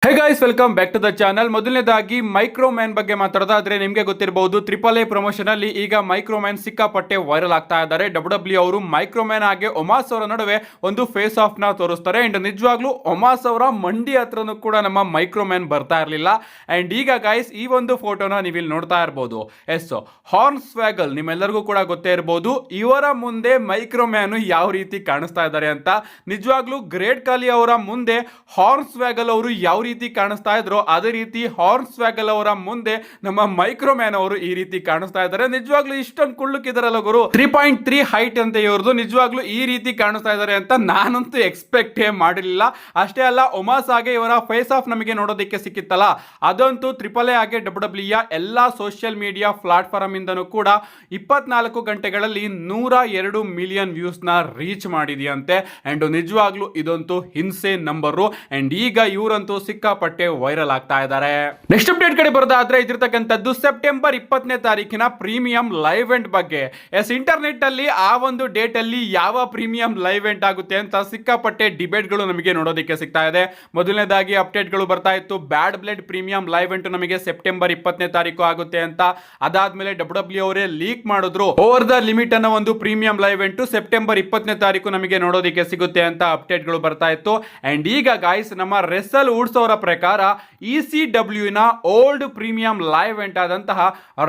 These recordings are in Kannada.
Hey guys, welcome back to the channel. ಮೊದಲನೇದಾಗಿ ಮೈಕ್ರೋ ಮ್ಯಾನ್ ಬಗ್ಗೆ ಮಾತಾಡೋದಾದ್ರೆ ನಿಮಗೆ ಗೊತ್ತಿರಬಹುದು, AAA ಪ್ರಮೋಷನ್ ಅಲ್ಲಿ ಈಗ ಮೈಕ್ರೋ ಮ್ಯಾನ್ ಸಿಕ್ಕಾಪಟ್ಟೆ ವೈರಲ್ ಆಗ್ತಾ ಇದ್ದಾರೆ. ಡಬ್ಲ್ಯೂ ಅವರು ಮೈಕ್ರೋ ಮ್ಯಾನ್ ಹಾಗೆ ಒಮಾಸ್ ಅವರ ನಡುವೆ ಒಂದು ಫೇಸ್ ಆಫ್ ನ ತೋರಿಸ್ತಾರೆ. ಅಂಡ್ ನಿಜವಾಗ್ಲೂ ಒಮಾಸ್ ಅವರ ಮಂಡಿ ಹತ್ರನೂ ಕೂಡ ನಮ್ಮ ಮೈಕ್ರೋ ಮ್ಯಾನ್ ಬರ್ತಾ ಇರಲಿಲ್ಲ. ಅಂಡ್ ಈಗ ಗೈಸ್ ಈ ಒಂದು ಫೋಟೋನ ನೀವು ಇಲ್ಲಿ ನೋಡ್ತಾ ಇರಬಹುದು. ಎಸ್, ಹಾರ್ನ್ ಸ್ವ್ಯಾಗಲ್ ನಿಮ್ಮೆಲ್ಲರಿಗೂ ಕೂಡ ಗೊತ್ತೇ ಇರಬಹುದು. ಇವರ ಮುಂದೆ ಮೈಕ್ರೋ ಮ್ಯಾನ್ ಯಾವ ರೀತಿ ಕಾಣಿಸ್ತಾ ಇದ್ದಾರೆ ಅಂತ. ನಿಜವಾಗ್ಲೂ ಗ್ರೇಟ್ ಖಾಲಿ ಅವರ ಮುಂದೆ ಹಾರ್ನ್ ಸ್ವ್ಯಾಗಲ್ ಅವರು ಯಾವ ರೀತಿ ಕಾಣಿಸ್ತಾ ಇದ್ರು, ಅದೇ ರೀತಿ ಹಾರ್ನ್ ಸ್ವ್ಯಾಗಲ್ ಅವರ ಮುಂದೆ ನಮ್ಮ ಮೈಕ್ರೋ ಮ್ಯಾನ್ ಅವರು ಈ ರೀತಿ ಕಾಣಿಸ್ತಾ ಇದ್ದಾರೆ. ನಿಜವಾಗ್ಲೂ ಇಷ್ಟೊಂದು ಕುಳ್ಳುಕಿದಾರಲ್ಲ ಗುರು, 3.3 ಹೈಟ್ ಅಂತ ಇವ್ರದ್ದು. ನಿಜವಾಗ್ಲೂ ಈ ರೀತಿ ಕಾಣಿಸ್ತಾ ಇದ್ದಾರೆ ಅಂತ ನಾನಂತೂ ಎಕ್ಸ್ಪೆಕ್ಟ್ ಮಾಡಿರಲಿಲ್ಲ. ಅಷ್ಟೇ ಅಲ್ಲ, ಒಮಾಸ್ ಆಗಿ ಇವರ ಫೇಸ್ ಆಫ್ ನಮಗೆ ನೋಡೋದಕ್ಕೆ ಸಿಕ್ಕಿತ್ತಲ್ಲ, ಅದಂತೂ AAA ಆಗಿ ಡಬ್ಲ್ಯೂ ಎಲ್ಲಾ ಸೋಷಿಯಲ್ ಮೀಡಿಯಾ ಪ್ಲಾಟ್ಫಾರ್ಮ್ ಇಂದನೂ ಕೂಡ 24 ಗಂಟೆಗಳಲ್ಲಿ 102 ಮಿಲಿಯನ್ ವ್ಯೂಸ್ ನ ರೀಚ್ ಮಾಡಿದೆಯಂತೆ. ಅಂಡ್ ನಿಜವಾಗ್ಲೂ ಇದಂತೂ ಹಿನ್ಸೆ ನಂಬರು. ಅಂಡ್ ಈಗ ಇವರಂತೂ ಸಿಕ್ಕಾಪಟ್ಟೆ ವೈರಲ್ ಆಗ್ತಾ ಇದ್ದಾರೆ. ನೆಕ್ಸ್ಟ್ ಅಪ್ಡೇಟ್ ಕಡೆ ಬರೋದಾದ್ರೆ ಇದಿರ್ತಕ್ಕಂಥದ್ದು ಸೆಪ್ಟೆಂಬರ್ 20ನೇ ತಾರೀಕಿನ ಪ್ರೀಮಿಯಂ ಲೈವ್ ಇವೆಂಟ್ ಬಗ್ಗೆ. ಎಸ್, ಇಂಟರ್ನೆಟ್ ಅಲ್ಲಿ ಆ ಒಂದು ಡೇಟ್ ಅಲ್ಲಿ ಯಾವ ಪ್ರೀಮಿಯಂ ಲೈವ್ ಇವೆಂಟ್ ಆಗುತ್ತೆ ಅಂತ ಸಿಕ್ಕಾಪಟ್ಟೆ ಡಿಬೇಟ್ ಗಳು ನಮಗೆ ನೋಡೋದಕ್ಕೆ ಸಿಗ್ತಾ ಇದೆ. ಮೊದಲನೇದಾಗಿ ಅಪ್ಡೇಟ್ ಗಳು ಬರ್ತಾ ಇತ್ತು, bad blood premium live event ನಮಗೆ ಸೆಪ್ಟೆಂಬರ್ 20ನೇ ತಾರೀಕು ಆಗುತ್ತೆ ಅಂತ. ಅದಾದ್ಮೇಲೆ ಡಬ್ಲ್ಯೂ ಅವರೇ ಲೀಕ್ ಮಾಡಿದ್ರು, ಓವರ್ ದ ಲಿಮಿಟ್ ಅನ್ನೋ ಒಂದು ಪ್ರೀಮಿಯಂ ಲೈವ್ ಇವೆಂಟ್ ಸೆಪ್ಟೆಂಬರ್ 20ನೇ ತಾರೀಕು ನಮಗೆ ನೋಡೋದಕ್ಕೆ ಸಿಗುತ್ತೆ ಅಂತ ಅಪ್ಡೇಟ್ ಗಳು ಬರ್ತಾ ಇತ್ತು. ಅಂಡ್ ಈಗ ಗಾಯ್ಸ್ ನಮ್ಮ ರೆಸಲ್ ವುಡ್ಸ್ ಅವರ ಪ್ರಕಾರ ECW ನ ಓಲ್ಡ್ ಪ್ರೀಮಿಯಂ ಲೈವ್ ಇವೆಂಟ್ ಆದಂತಹ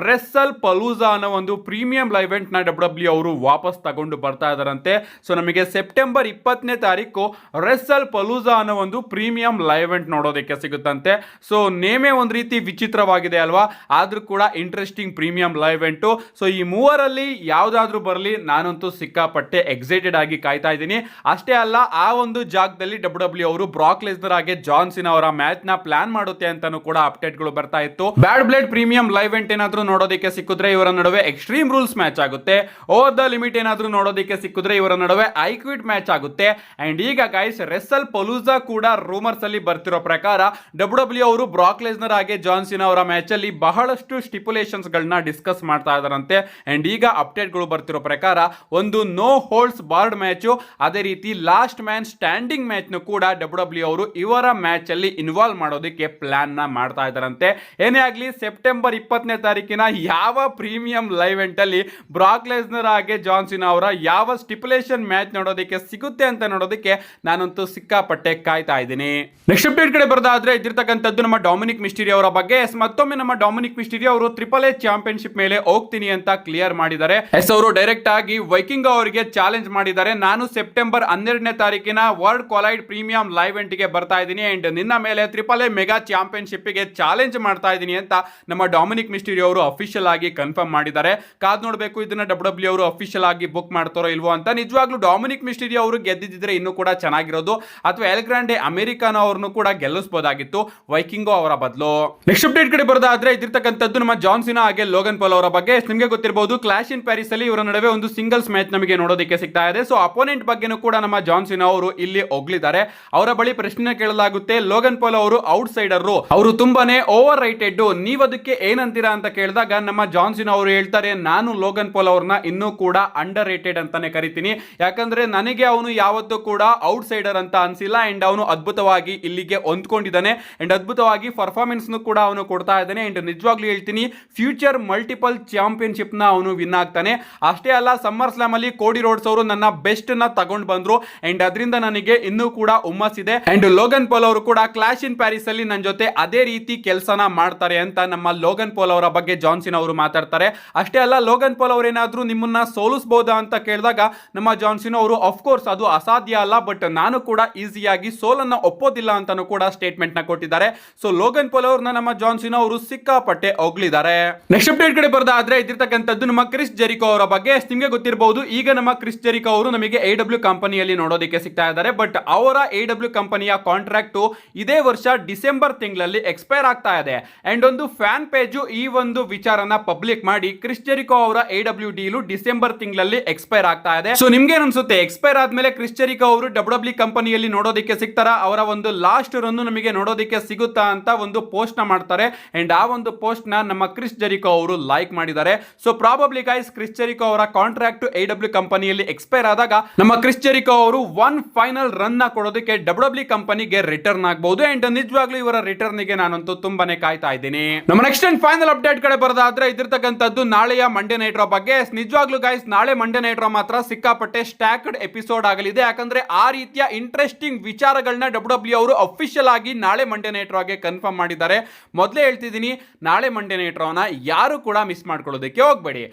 ರೆಸಲ್ ಪಲೂಜಾ ಅನ್ನೋ ಒಂದು ಪ್ರೀಮಿಯಂ ಲೈವ್ ಇವೆಂಟ್ ನ ಡಬ್ಲ್ಯೂ ಅವರು ವಾಪಸ್ ತಗೊಂಡು ಬರ್ತಾ ಇದಾರಂತೆ. ಸೊ ನಮಗೆ ಸೆಪ್ಟೆಂಬರ್ 20ನೇ ತಾರೀಕು ರೆಸಲ್ ಪಲೂಜಾ ಅನ್ನೋ ಒಂದು ಪ್ರೀಮಿಯಂ ಲೈವ್ ಇವೆಂಟ್ ನೋಡೋದಕ್ಕೆ ಸಿಗುತ್ತಂತೆ. ಸೊ ನೇಮೇ ಒಂದು ರೀತಿ ವಿಚಿತ್ರವಾಗಿದೆ ಅಲ್ವಾ, ಆದ್ರೂ ಕೂಡ interesting premium live event. So ಈ ಮೂವರಲ್ಲಿ ಯಾವ್ದಾದ್ರೂ ಬರಲಿ, ನಾನಂತೂ ಸಿಕ್ಕಾಪಟ್ಟೆ ಎಕ್ಸೈಟೆಡ್ ಆಗಿ ಕಾಯ್ತಾ ಇದ್ದೀನಿ. ಅಷ್ಟೇ ಅಲ್ಲ, ಆ ಒಂದು ಜಾಗದಲ್ಲಿ ಡಬ್ಲ್ಯೂ ಅವರು ಬ್ರಾಕ್ ಲೆಸ್ನರ್ ಹಾಗೆ ಜಾನ್ ಸಿನಾ ಅವರ ಮ್ಯಾಚ್ ನ ಪ್ಲಾನ್ ಮಾಡುತ್ತೆ ಅಂತಾನೂ ಕೂಡ ಅಪ್ಡೇಟ್ ಗಳು ಬರ್ತಾ ಇತ್ತು. ಬ್ಯಾಡ್ ಬ್ಲೇಡ್ ಪ್ರೀಮಿಯಂ ಲೈವ್ ಇವೆಂಟ್ ಏನಾದ್ರೂ ನೋಡೋದಕ್ಕೆ ಸಿಕ್ಕಿದ್ರೆ ಇವರ ನಡುವೆ ಎಕ್ಸ್ಟ್ರೀಮ್ ರೂಲ್ಸ್ ಮ್ಯಾಚ್ ಆಗುತ್ತೆ. ಓವರ್ ದ ಲಿಮಿಟ್ ಏನಾದ್ರೂ ನೋಡೋದಕ್ಕೆ ಸಿಕ್ಕಿದ್ರೆ ಇವರ ನಡುವೆ ಐ ಕ್ವಿಟ್ ಮ್ಯಾಚ್ ಆಗುತ್ತೆ. ಅಂಡ್ ಈಗ ಗೈಸ್ ರೆಸಲ್ ಪಲೂಜಾ ಕೂಡ ರೂಮರ್ಸ್ ಅಲ್ಲಿ ಬರ್ತಿರೋ ಪ್ರಕಾರ ಡಬ್ಲ್ಯೂ ಅವರು ಬ್ರಾಕ್ ಲೆಸ್ನರ್ ಹಾಗೆ ಜಾನ್ ಸಿನಾ ಅವರ ಮ್ಯಾಚ್ ಅಲ್ಲಿ ಬಹಳಷ್ಟು ಸ್ಟಿಪುಲೇಷನ್ಸ್ ಗಳನ್ನ ಡಿಸ್ಕಸ್ ಮಾಡ್ತಾ ಇದಾರಂತೆ. ಅಂಡ್ ಈಗ ಅಪ್ಡೇಟ್ ಗಳು ಬರ್ತಿರೋ ಪ್ರಕಾರ ಒಂದು ನೋ ಹೋಲ್ಡ್ಸ್ ಬಾರ್ಡ್ ಮ್ಯಾಚ್, ಅದೇ ರೀತಿ ಲಾಸ್ಟ್ ಮ್ಯಾನ್ ಸ್ಟ್ಯಾಂಡಿಂಗ್ ಮ್ಯಾಚ್ ನು ಕೂಡ ಡಬ್ಲ್ಯೂ ಅವರು ಇವರ ಮ್ಯಾಚ್ ಅಲ್ಲಿ ಇನ್ವಾಲ್ವ್ ಮಾಡೋದಕ್ಕೆ ಪ್ಲಾನ್ ನ ಮಾಡ್ತಾ ಇದ್ದಾರಂತೆ. ಏನೇ ಆಗ್ಲಿ, ಸೆಪ್ಟೆಂಬರ್ 20ನೇ ತಾರೀಕಿನ ಯಾವ ಪ್ರೀಮಿಯಂ ಲೈವ್ ಇವೆಂಟ್ ಅಲ್ಲಿ ಬ್ರಾಕ್ ಲೆಸ್ನರ್ ಹಾಗೆ ಜಾನ್ ಸಿನಾ ಅವರ ಯಾವ ಸ್ಟಿಪುಲೇಷನ್ ಮ್ಯಾಚ್ ನೋಡೋದಕ್ಕೆ ಸಿಗುತ್ತೆ ಅಂತ ನೋಡೋದಕ್ಕೆ ನಾನಂತೂ ಸಿಕ್ಕಾಪಟ್ಟೆ ಕಾಯ್ತಾ ಇದ್ದೀನಿ. ನೆಕ್ಸ್ಟ್ ಅಪ್ಡೇಟ್ ಕಡೆ ಬರೋದಾದ್ರೆ ಇದಿರ್ತಕ್ಕಂಥದ್ದು ನಮ್ಮ ಡೊಮಿನಿಕ್ ಮಿಸ್ಟೀರಿಯೋ ಅವರ ಬಗ್ಗೆ. ಮತ್ತೊಮ್ಮೆ ನಮ್ಮ ಡೊಮಿನಿಕ್ ಮಿಸ್ಟೀರಿಯೋ ಅವರು AAA ಚಾಂಪಿಯನ್ಶಿಪ್ ಮೇಲೆ ಹೋಗ್ತೀನಿ ಅಂತ ಕ್ಲಿಯರ್ ಮಾಡಿದ್ದಾರೆ. ಅವರು ಡೈರೆಕ್ಟ್ ಆಗಿ ವೈಕಿಂಗ್ ಅವರಿಗೆ ಚಾಲೆಂಜ್ ಮಾಡಿದ್ದಾರೆ, ನಾನು ಸೆಪ್ಟೆಂಬರ್ 12ನೇ ತಾರೀಕಿನ world collide premium live event ಗೆ ಬರ್ತಾ ಇದ್ದೀನಿ ಅಂಡ್ ನಿನ್ನ ಮೇಲೆ AAA ಮೆಗಾ ಚಾಂಪಿಯನ್ಶಿಪ್ ಗೆ ಚಾಲೆಂಜ್ ಮಾಡ್ತಾ ಇದ್ದೀನಿ ಅಂತ ನಮ್ಮ ಡೊಮಿನಿಕ್ ಮಿಸ್ಟೀರಿಯೋ ಅವರು ಅಫಿಷಿಯಲ್ ಆಗಿ ಕನ್ಫರ್ಮ್ ಮಾಡಿದ್ದಾರೆ. ಕಾದ್ ನೋಡಬೇಕು ಇದನ್ನ ಡಬ್ಲ್ಯೂ ಅವರು ಅಫಿಷಿಯಲ್ ಆಗಿ ಬುಕ್ ಮಾಡ್ತಾರೋ ಇಲ್ವೋ ಅಂತ. ನಿಜವಾಗ್ಲೂ ಡೊಮಿನಿಕ್ ಮಿಸ್ಟೀರಿಯೋ ಅವರು ಗೆದ್ದಿದ್ರೆ ಇನ್ನೂ ಕೂಡ ಚೆನ್ನಾಗಿರೋದು, ಅಥವಾ ಎಲ್ ಗ್ರಾಂಡೆ ಅಮೆರಿಕಾನೋ ಅವ್ರನ್ನು ಕೂಡ ಗೆಲ್ಲಿಸಬಹುದಾಗಿತ್ತು ವೈಕಿಂಗೋ ಅವರ ಬದಲು. ನೆಕ್ಸ್ಟ್ ಅಪ್ಡೇಟ್ ಕಡೆ ಬರೋದಾದ್ರೆ ಇದಿರ್ತಕ್ಕಂಥದ್ದು ನಮ್ಮ ಜಾನ್ ಸಿನಾ ಹಾಗೆ ಲೋಗನ್ ಪಾಲ್ ಅವರ ಬಗ್ಗೆ. ನಿಮಗೆ ಗೊತ್ತಿರಬಹುದು, ಕ್ಲಾಶ್ ಇನ್ ಪ್ಯಾರಿಸ್ ಅಲ್ಲಿ ಇವರ ನಡುವೆ ಒಂದು ಸಿಂಗಲ್ಸ್ ಮ್ಯಾಚ್ ನಮಗೆ ನೋಡೋದಕ್ಕೆ ಸಿಗ್ತಾ ಇದೆ. ಸೊ ಅಪೋನೆಂಟ್ ಬಗ್ಗೆನೂ ಕೂಡ ನಮ್ಮ ಜಾನ್ ಸಿನಾ ಅವರು ಇಲ್ಲಿ ಹೊಗಳಿದ್ದಾರೆ. ಅವರ ಬಳಿ ಪ್ರಶ್ನೆ ಕೇಳಲಾಗುತ್ತೆ, ಲೋಗನ್ ಪಾಲ್ ಅವರು ಔಟ್ ಸೈಡರ್, ಅವರು ತುಂಬಾನೇ ಓವರ್ ರೈಟೆಡ್, ನೀವು ಅದಕ್ಕೆ ಏನಂತೀರಾ ಅಂತ ಕೇಳಿದಾಗ ನಮ್ಮ ಜಾನ್ ಸಿನಾ ಅವರು ಹೇಳ್ತಾರೆ, ನಾನು ಲೋಗನ್ ಪಾಲ್ ಅವ್ರನ್ನ ಇನ್ನೂ ಕೂಡ ಅಂಡರ್ ರೇಟೆಡ್ ಅಂತಾನೆ ಕರಿತೀನಿ. ಯಾಕಂದ್ರೆ ನನಗೆ ಅವನು ಯಾವತ್ತೂ ಕೂಡ ಔಟ್ ಸೈಡರ್ ಅಂತ ಅನ್ಸಿಲ್ಲ. ಅಂಡ್ ಅವನು ಅದ್ಭುತವಾಗಿ ಇಲ್ಲಿಗೆ ಹೊಂದ್ಕೊಂಡಿದ್ದಾನೆ ಅಂಡ್ ಅದ್ಭುತವಾಗಿ ಪರ್ಫಾರ್ಮೆನ್ಸ್ ಕೂಡ ಅವನು ಕೊಡ್ತಾ ಇದ್ದಾನೆ. ಅಂಡ್ ನಿಜವಾಗ್ಲೂ ಹೇಳ್ತೀನಿ, ಫ್ಯೂಚರ್ ಮಲ್ಟಿಪಲ್ ಚಾಂಪಿಯನ್ಶಿಪ್ ನ ಅವನು ವಿನ್ ಆಗ್ತಾನೆ. ಅಷ್ಟೇ ಅಲ್ಲ, ಸಮ್ಮರ್ ಸ್ಲಾಮ್ ಅಲ್ಲಿ ಕೋಡಿ ರೋಡ್ಸ್ ಅವರು ನನ್ನ ಬೆಸ್ಟ್ ನ ತಗೊಂಡು ಬಂದ್ರು ಅಂಡ್ ಅದರಿಂದ ನನಗೆ ಇನ್ನೂ ಕೂಡ ಹುಮ್ಮಸ್ಸಿದೆ. ಅಂಡ್ ಲೋಗನ್ ಪಾಲ್ ಅವರು ಕೂಡ ಕ್ಲಾಶ್ ಇನ್ ಪ್ಯಾರಿಸ್ ಅಲ್ಲಿ ನನ್ನ ಜೊತೆ ಅದೇ ರೀತಿ ಕೆಲಸನ ಮಾಡ್ತಾರೆ ಅಂತ ನಮ್ಮ ಲೋಗನ್ ಪಾಲ್ ಅವರ ಬಗ್ಗೆ ಜಾನ್ ಸಿನಾ ಅವರು ಮಾತಾಡ್ತಾರೆ. ಅಷ್ಟೇ ಅಲ್ಲ, ಲೋಗನ್ ಪಾಲ್ ಅವರು ಏನಾದ್ರೂ ನಿಮ್ಮನ್ನ ಸೋಲಿಸಬಹುದಾ ಅಂತ ಕೇಳಿದಾಗ ನಮ್ಮ ಜಾನ್ ಸಿನಾ ಅವರು ಅಫ್ಕೋರ್ಸ್ ಅದು ಅಸಾಧ್ಯ ಅಲ್ಲ, ಬಟ್ ನಾನು ಕೂಡ ಈಸಿಯಾಗಿ ಸೋಲನ್ನ ಒಪ್ಪೋದಿಲ್ಲ ಅಂತಾನು ಕೂಡ ಸ್ಟೇಟ್ಮೆಂಟ್ ನ ಕೊಟ್ಟಿದ್ದಾರೆ. ಸೊ ಲೋಗನ್ ಪಾಲ್ ಅವ್ರನ್ನ ನಮ್ಮ ಜಾನ್ ಸಿನಾ ಅವರು ಸಿಕ್ಕಾಪಟ್ಟೆ ಹೊಗಳಿದ್ದಾರೆ. ನೆಕ್ಸ್ಟ್ ಅಪ್ಡೇಟ್ ಕಡೆ ಬರೋದಾದ್ರೆ ಇದಿರ್ತಕ್ಕಂಥದ್ದು ನಮ್ಮ ಕ್ರಿಸ್ ಜೆರಿಕೋ ಅವರ ಬಗ್ಗೆ. ನಿಮಗೆ ಗೊತ್ತಿರಬಹುದು, ಈಗ ನಮ್ಮ ಕ್ರಿಸ್ ಜೆರಿಕೋ ಅವರು ನಮಗೆ AEW ಕಂಪನಿಯಲ್ಲಿ ನೋಡೋದಕ್ಕೆ ಸಿಗ್ತಾ ಇದ್ದಾರೆ. ಬಟ್ ಅವರ AEW ಕಂಪನಿಯ ಕಾಂಟ್ರಾಕ್ಟ್ ಇದೇ ವರ್ಷ ಡಿಸೆಂಬರ್ ತಿಂಗಳಲ್ಲಿ ಎಕ್ಸ್ಪೈರ್ ಆಗ್ತಾ ಇದೆ. ಅಂಡ್ ಒಂದು ಫ್ಯಾನ್ ಪೇಜ್ ಈ ಒಂದು ವಿಚಾರನ ಪಬ್ಲಿಕ್ ಮಾಡಿ ಕ್ರಿಸ್ ಜೆರಿಕೋ ಅವರ AEW ಡೀಲು ಡಿಸೆಂಬರ್ ತಿಂಗಳಲ್ಲಿ ಎಕ್ಸ್ಪೈರ್ ಆಗ್ತಾ ಇದೆ. ಸೊ ನಿಮ್ಗೆ ಅನ್ಸುತ್ತೆ, ಎಕ್ಸ್ಪೈರ್ ಆದ್ಮೇಲೆ ಕ್ರಿಸ್ ಜೆರಿಕೋ ಅವರು ಡಬ್ಲ್ಯೂ ಕಂಪನಿಯಲ್ಲಿ ನೋಡೋದಕ್ಕೆ ಸಿಗ್ತಾರ, ಅವರ ಒಂದು ಲಾಸ್ಟ್ ರನ್ ನಮಗೆ ನೋಡೋದಕ್ಕೆ ಸಿಗುತ್ತಾ ಅಂತ ಒಂದು ಪೋಸ್ಟ್ ನ ಮಾಡ್ತಾರೆ. ಅಂಡ್ ಆ ಒಂದು ಪೋಸ್ಟ್ ನ ನಮ್ಮ ಕ್ರಿಸ್ ಜೆರಿಕೋ ಅವರು ಲೈಕ್ ಮಾಡಿದ್ದಾರೆ. So probably guys, Chris Jericho ಅವರ ಕಾಂಟ್ರಾಕ್ಟ್ AEW ಕಂಪನಿಯಲ್ಲಿ ಎಕ್ಸ್ಪೈರ್ ಆದಾಗ ನಮ್ಮ ಕ್ರಿಸ್ ಜೆರಿಕೋ ಅವರು ಒನ್ ಫೈನಲ್ ರನ್ ನ ಕೊಡೋದಕ್ಕೆ ಡಬ್ಲ್ಯೂ ಕಂಪನಿಗೆ ರಿಟರ್ನ್ ಆಗಬಹುದು. ಹೇಳ್ಬಹುದು. ಅಂಡ್ ನಿಜವಾಗ್ಲೂ ಇವರ ರಿಟರ್ನ್ ಗೆ ನಾನಂತೂ ತುಂಬಾನೇ ಕಾಯ್ತಾ ಇದ್ದೀನಿ. ನಮ್ಮ ನೆಕ್ಸ್ಟ್ ಅಂಡ್ ಫೈನಲ್ ಅಪ್ಡೇಟ್ ಕಡೆ ಬರೋದಾದ್ರೆ ಇದಿರ್ತಕ್ಕಂಥದ್ದು ನಾಳೆಯ ಮಂಡೇ ನೈಟ್ ರಾ ಬಗ್ಗೆ. ನಿಜವಾಗ್ಲೂ ಗೈಸ್ ನಾಳೆ ಮಂಡೇ ನೈಟ್ ರಾ ಮಾತ್ರ ಸಿಕ್ಕಾಪಟ್ಟೆ ಸ್ಟ್ಯಾಕ್ಡ್ ಎಪಿಸೋಡ್ ಆಗಲಿದೆ. ಯಾಕಂದ್ರೆ ಆ ರೀತಿಯ ಇಂಟ್ರೆಸ್ಟಿಂಗ್ ವಿಚಾರಗಳನ್ನ ಡಬ್ಲ್ಯೂ ಅವರು ಅಫಿಷಿಯಲ್ ಆಗಿ ನಾಳೆ ಮಂಡೇ ನೈಟ್ ರಾಗೆ ಕನ್ಫರ್ಮ್ ಮಾಡಿದ್ದಾರೆ. ಮೊದಲೇ ಹೇಳ್ತಿದ್ದೀನಿ, ನಾಳೆ ಮಂಡೇ ನೈಟ್ ರಾನ ಯಾರು ಕೂಡ ಮಿಸ್ ಮಾಡ್ಕೊಳ್ಳೋದಕ್ಕೆ ಹೋಗಬೇಡಿ.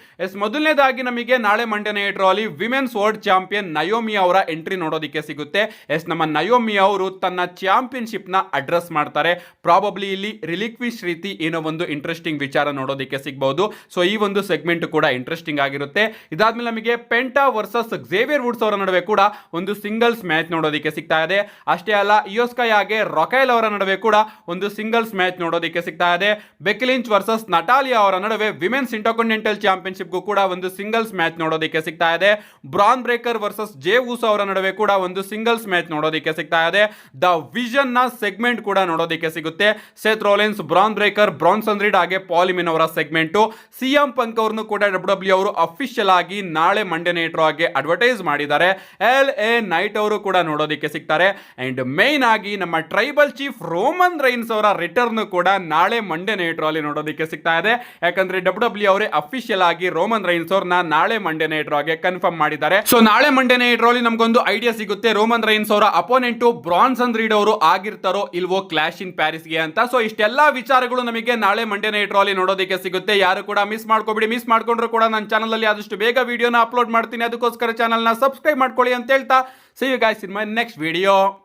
ಮೊದಲನೇದಾಗಿ ನಮಗೆ ನಾಳೆ ಮಂಡೇ ನೈಟ್ ರಾ ಅಲ್ಲಿ ವಿಮೆನ್ಸ್ ವರ್ಲ್ಡ್ ಚಾಂಪಿಯನ್ ನಯೋಮಿ ಅವರ ಎಂಟ್ರಿ ನೋಡೋದಕ್ಕೆ ಸಿಗುತ್ತೆ. ನಮ್ಮ ನಯೋಮಿ ಅವರು ತನ್ನ ಚಾಂಪಿಯನ್ಶಿಪ್ ನ ಅಡ್ರೆಸ್ ಮಾಡ್ತಾರೆ. ಪ್ರಾಬಬ್ಲಿ ಇಲ್ಲಿ ರಿಲಿಕ್ವಿಶ್ ರೀತಿ ಏನೋ ಒಂದು ಇಂಟ್ರೆಸ್ಟಿಂಗ್ ವಿಚಾರ ನೋಡೋದಕ್ಕೆ ಸಿಗಬಹುದು. ಸೊ ಈ ಒಂದು ಸೆಗ್ಮೆಂಟ್ ಕೂಡ ಇಂಟ್ರೆಸ್ಟಿಂಗ್ ಆಗಿರುತ್ತೆ. ಇದಾದ್ಮೇಲೆ ನಮಗೆ ಪೆಂಟಾ ವರ್ಸಸ್ ಝೇವಿಯರ್ ವುಡ್ಸ್ ಅವರ ನಡುವೆ ಕೂಡ ಒಂದು ಸಿಂಗಲ್ಸ್ ಮ್ಯಾಚ್ ನೋಡೋದಕ್ಕೆ ಸಿಗ್ತಾ ಇದೆ. ಅಷ್ಟೇ ಅಲ್ಲ, ಇಯೋಸ್ಕಾಯಾಗೆ ರೊಕೈಲ್ ಅವರ ನಡುವೆ ಕೂಡ ಒಂದು ಸಿಂಗಲ್ಸ್ ಮ್ಯಾಚ್ ನೋಡೋದಕ್ಕೆ ಸಿಗ್ತಾ ಇದೆ. ಬೆಕ್ಕಿ ಲಿಂಚ್ ವರ್ಸಸ್ ನಟಾಲಿಯಾ ಅವರ ನಡುವೆ ವಿಮೆನ್ಸ್ ಇಂಟರ್ಕಾಂಟಿನೆಂಟಲ್ ಚಾಂಪಿಯನ್ಶಿಪ್ ಕೂಡ ಒಂದು ಸಿಂಗಲ್ಸ್ ಮ್ಯಾಚ್ ನೋಡೋದಕ್ಕೆ ಸಿಗ್ತಾ ಇದೆ. ಬ್ರಾನ್ ಬ್ರೇಕರ್ ವರ್ಸಸ್ ಜೇ ಊಸೋ ಅವರ ನಡುವೆ ಕೂಡ ಒಂದು ಸಿಂಗಲ್ಸ್ ಮ್ಯಾಚ್ ನೋಡೋದಕ್ಕೆ ಸಿಗ್ತಾ ಇದೆ. ದ ವಿಷನ್ ನ ಸೆಗ್ಮೆಂಟ್ ಕೂಡ ನೋಡೋದಕ್ಕೆ ಸಿಗುತ್ತೆ. Seth Rollins, Bron Breakker, Bronson Reed ಹಾಗೆ ಪಾಲಿಮಿನ್ ಅವರ ಸೆಗ್ಮೆಂಟ್. ಸಿಎಂ ಪಂಕ್ ಅವರನ್ನು ಕೂಡ ಡಬ್ಲ್ಯೂ ಅವರು ಅಫಿಷಿಯಲ್ ಆಗಿ ನಾಳೆ ಮಂಡೇ ನೈಟ್ ರಾಗೆ ಅಡ್ವರ್ಟೈಸ್ ಮಾಡಿದ್ದಾರೆ. LA ನೈಟ್ ಅವರು ಕೂಡ ನೋಡೋದಕ್ಕೆ ಸಿಗ್ತಾರೆ. ಅಂಡ್ ಮೇನ್ ಆಗಿ ನಮ್ಮ ಟ್ರೈಬಲ್ ಚೀಫ್ ರೋಮನ್ ರೈನ್ಸ್ ಅವರ ರಿಟರ್ನ್ ಕೂಡ ನಾಳೆ ಮಂಡೇ ನೈಟ್ ರಾ ಅಲ್ಲಿ ನೋಡೋದಕ್ಕೆ ಸಿಗ್ತಾ ಇದೆ. ಯಾಕಂದ್ರೆ ಡಬ್ಲ್ಯೂ ಅವರೇ ಅಫಿಷಿಯಲ್ ಆಗಿ ರೋಮನ್ ರೈನ್ಸ್ ಅವ್ರನ್ನ ನಾಳೆ ಮಂಡೇ ನೈಟ್ ರಾಗೆ ಕನ್ಫರ್ಮ್ ಮಾಡಿದ್ದಾರೆ. ಸೊ ನಾಳೆ ಮಂಡೇ ನೈಟ್ ರಾ ಅಲ್ಲಿ ನಮಗೊಂದು ಐಡಿಯಾ ಸಿಗುತ್ತೆ, ರೋಮನ್ ರೈನ್ಸ್ ಅವರ ಅಪೋನೆಂಟ್ ಬ್ರಾನ್ಸನ್ ರೀಡ್ ಅವರು ಆಗಿರ್ತಾರೋ ಇಲ್ವೋ ಕ್ಲಾಶ್ ಇನ್ ಪ್ಯಾರಿಸ್ ಗೆ ಅಂತ. ಸೊ ಇಷ್ಟೆಲ್ಲಾ ವಿಚಾರಗಳು ನಮಗೆ ನಾಳೆ ಮಂಡೇ ನೈಟ್ ರಾ ಅಲ್ಲಿ ನೋಡೋದಕ್ಕೆ ಸಿಗುತ್ತೆ. ಯಾರು ಕೂಡ ಮಿಸ್ ಮಾಡ್ಕೋಬೇಡಿ. ಮಿಸ್ ಮಾಡ್ಕೊಂಡ್ರು ಕೂಡ ನನ್ನ ಚಾನಲ್ ಅಲ್ಲಿ ಆದಷ್ಟು ಬೇಗ ವಿಡಿಯೋನ ಅಪ್ಲೋಡ್ ಮಾಡ್ತೀನಿ. ಅದಕ್ಕೋಸ್ಕರ ಚಾನಲ್ ನ ಸಬ್ಸ್ಕ್ರೈಬ್ ಮಾಡ್ಕೊಳ್ಳಿ ಅಂತ ಹೇಳ್ತಾ, see you guys in my next video.